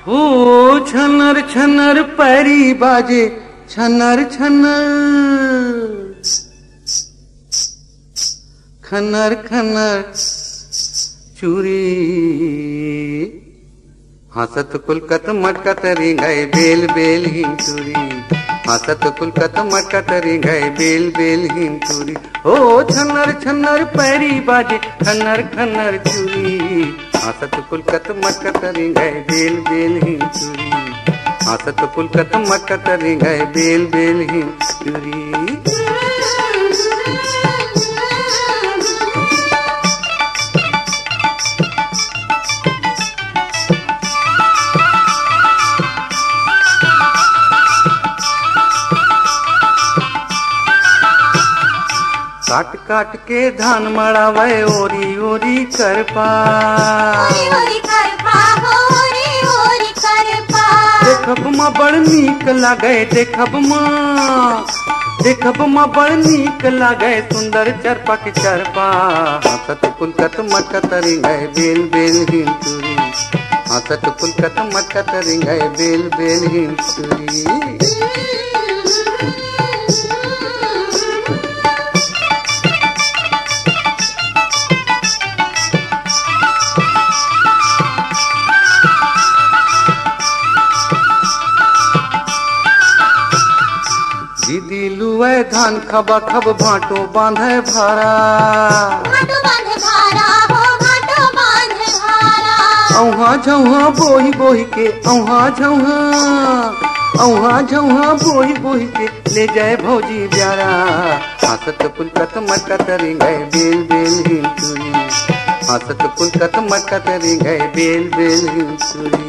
ओ छनर छनर पैरी बाजे छनर छनर, खनर खनर चूरी। हंसत कुलकत मटकत रिंगाए बेल बेल हिम चूरी। हंसत कुलकत मटकत रिंगाए बेल बेल हिम चूरी। ओ छनर छनर पैरी बाजे खनर खनर चूरी। हंसत कुलकत मटकत रिंगाए बेल बेल हिम चूरी। हंसत कुलकत मटकत रिंगाए बेल बेल हिम चूरी। काट काट के धान मड़ावे ओरी ओरी कर पा। देखब माँ बड़ नीक लागे, देखब माँ बड़ नीक लागे सुंदर चरपा के चरपा। हंसत कुलकत मटकत रिंगाए बेल बेल हिम चूरी। हंसत कुलकत मटकत रिंगाए बेल बेल हिम चूरी। दीदी लुए धान खबा खब भाटो बांधे भारा। औहा झौहा बोही बोही के, औहा झौहा बोही बोही के ले जाए भौजी ब्यारा। हंसत कुलकत मटकत रिंगाए बेल बेल हिम चूरी। हंसत कुलकत मटकत रिंगाए बेल बेल हिम चूरी।